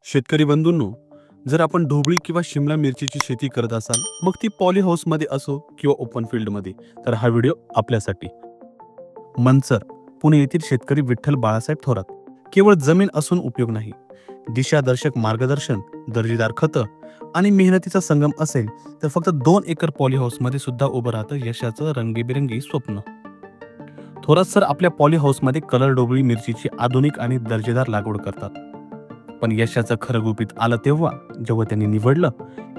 शेतकरी बंधूंनो, जर आपण ढोबळी किंवा शिमला मिरचीची शेती करत असाल, मग ती पॉली हाऊसमध्ये असो किंवा ओपन फील्डमध्ये, तर हा व्हिडिओ आपल्यासाठी. मनसर, पुणे येथील शेतकरी विठ्ठल बाळासाहेब थोरात. केवळ जमीन असून उपयोग नाही. दिशादर्शक मार्गदर्शन, दर्जेदार खतं आणि मेहनतीचा संगम असेल तर फक्त 2 एकर पॉली हाऊसमध्ये सुद्धा उभं राहतं यशाचं रंगीबेरंगी स्वप्न. थोरात सर आपल्या पॉली हाऊसमध्ये कलर ढोबळी मिरचीची आधुनिक आणि दर्जेदार लागवड करतात. पण यशाचं खरं गुपित आलं जेव्हा त्यांनी निवडलं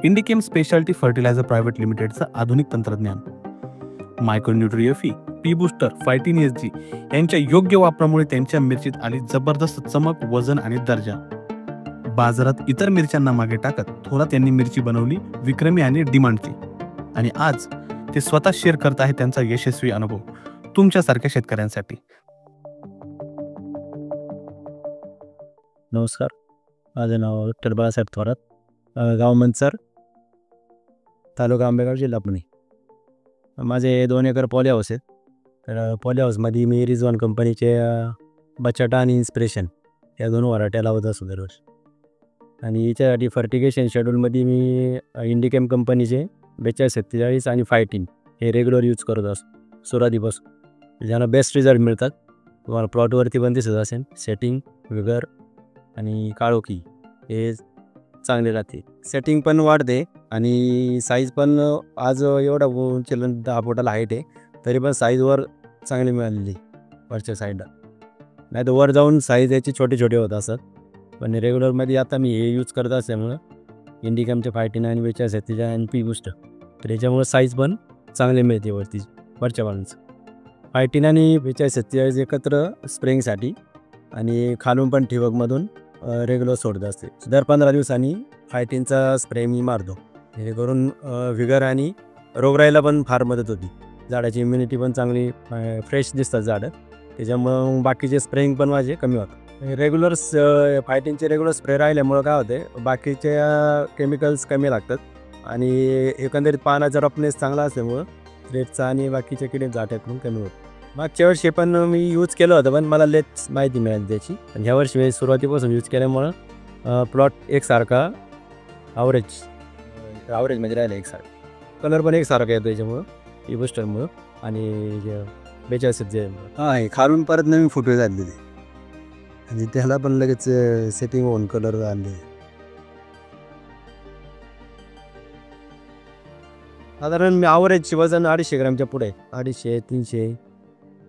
इंडिकेम स्पेशालिटी फर्टिलायझर प्रायव्हेट लिमिटेडचं आधुनिक तंत्रज्ञान. मायक्रोन्यूट्रिएफी, पी बूस्टर, फायटीन एसजी यांच्या योग्य वापरामुळे त्यांच्या मिरचीत आली जबरदस्त चमक, वजन आणि दर्जा. बाजारात इतर मिरच्यांना मागे टाकत थोरात यांनी मिरची बनवली विक्रमी आणि डिमांडची. आणि आज ते स्वतः शेअर करत आहे त्यांचा यशस्वी अनुभव तुमच्यासारख्या शेतकऱ्यांसाठी. नमस्कार, माझं नाव विठ्ठल बाळासाहेब थोरात, गाव मनसर, तालुका आंबेगाव, जिल्हा पुणे. माझे 2 एकर पॉली हाऊस आहेत. तर पॉली हाऊसमध्ये मी रिजवान कंपनीचे बटाटा आणि इन्स्पिरेशन या 2 व्हरायट्या लावत असतो दरवर्षी. आणि याच्यासाठी फर्टिगेशन शेड्यूलमध्ये मी इंडिकेम कंपनीचे 4247 आणि फायटीन हे रेग्युलर यूज करत असतो सुरुवातीपासून. ज्यांना बेस्ट रिझल्ट मिळतात. तुम्हाला प्लॉटवरती पण दिसत असेल सेटिंग, विगर आणि काळोखी हे चांगले राहते. सेटिंग पण वाढते आणि साईज पण आज एवढा उंचीला 10 फुटाला हाईट आहे, तरी पण साईजवर चांगली मिळालेली वरच्या साईडला. नाही तर वर जाऊन साईज याची छोटे छोटे होत असतात. पण रेग्युलरमध्ये आता मी हे यूज करत असल्यामुळं इंडिकॅमचे फायटीन आणि 4247 आणि पी बूस्टर, तर याच्यामुळं साईज पण चांगली मिळते वरती वरच्या बाजूचं. फायटीन आणि 4247 एकत्र स्प्रेइंगसाठी आणि खालून पण ठिबकमधून रेग्युलर सोडत असते. दर 15 दिवसांनी फायटीनचा स्प्रे मी मारतो. जेणेकरून विगर आणि रोगराईला पण फार मदत होती. झाडाची इम्युनिटी पण चांगली फ्रेश दिसतात झाडं. त्याच्यामुळं बाकीचे स्प्रेइंग पण माझे कमी होतात. रेग्युलर फायटीनचे रेग्युलर स्प्रे राहिल्यामुळं काय होते, बाकीचे केमिकल्स कमी लागतात आणि एकंदरीत पानाचा रफनेस चांगला असल्यामुळं रेटचा आणि बाकीच्या किडे जाट्याकडून कमी होतं. मागच्या वर्षी पण मी यूज केलं होतं, पण मला लेट माहिती मिळाली त्याची. आणि ह्या वर्षी सुरुवातीपासून यूज केल्यामुळं प्लॉट एकसारखा ॲव्हरेज म्हणजे राहिला एकसारखा. कलर पण एकसारखा येतो याच्यामुळं, ई बूस्टरमुळं आणि 4247 हे खालून परत नवीन फुटवे झालेले आणि त्याला पण लगेच सेटिंग होऊन कलर आले. साधारण मी ॲव्हरेजचे वजन 250 ग्रॅमच्या पुढे, 250, 300,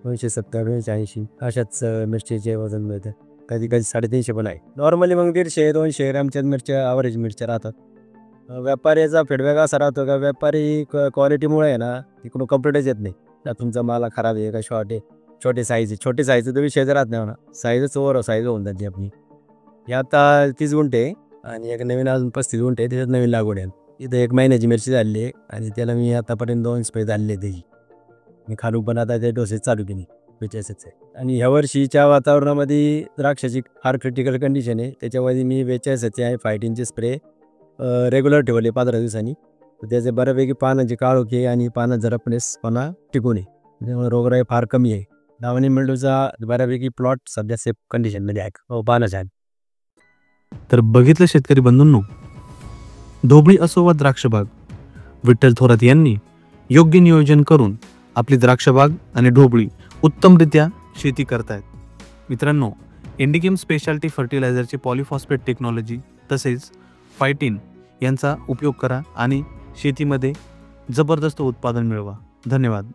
270, 280 अशाच मिरचीचे वजन मिळतं. कधी कधी 350 पण आहे. नॉर्मली मग 150-200 ग्रॅमच्या मिरच्या ॲव्हरेज मिरच्या राहतात. व्यापाऱ्याचा फीडबॅक असा राहतो का व्यापारी क्वालिटीमुळे आहे ना तिकडून कंप्लीटच येत नाही. तुमचा माल खराब आहे का शॉर्ट आहे, छोटे साईज तर विषय राहत नाही म्हणा. साईजच ओव्हर साईज होऊन जाते आपली. हे आता 30 गुंठे आणि एक नवीन अजून 35 गुंठे त्याच्यात नवीन लागवड आहे. इथं 1 महिन्याची मिरची झाली आहे आणि त्याला मी आतापर्यंत 2 स्प्रे झालेले त्याची. मी खालून पण आता ते डोसेस चालू केली 42. आणि ह्या वर्षीच्या वातावरणामध्ये द्राक्षाची फार क्रिटिकल कंडिशन आहे. त्याच्यामध्ये मी 42 आहे फायटीनचे स्प्रे रेग्युलर ठेवले 15 दिवसांनी. तर त्याचे बऱ्यापैकी पानाची काळोखी आणि पानाचा रफनेसपणा टिकून आहे. त्यामुळे रोगराई फार कमी आहे. दावणी मिळूचा बऱ्यापैकी प्लॉट सध्या सेफ कंडिशनमध्ये आहे पानाच्या. तर बघितलं शेतकरी बंधूंनो, ढोबळी असो वा द्राक्षबाग, विठ्ठल थोरात यांनी योग्य नियोजन करून आपली द्राक्षबाग आणि ढोबळी उत्तमरित्या शेती करतायत. मित्रांनो, इंडिकेम स्पेशालिटी फर्टिलायझरची पॉलिफॉस्फेट टेक्नॉलॉजी तसेच फायटीन यांचा उपयोग करा आणि शेतीमध्ये जबरदस्त उत्पादन मिळवा. धन्यवाद.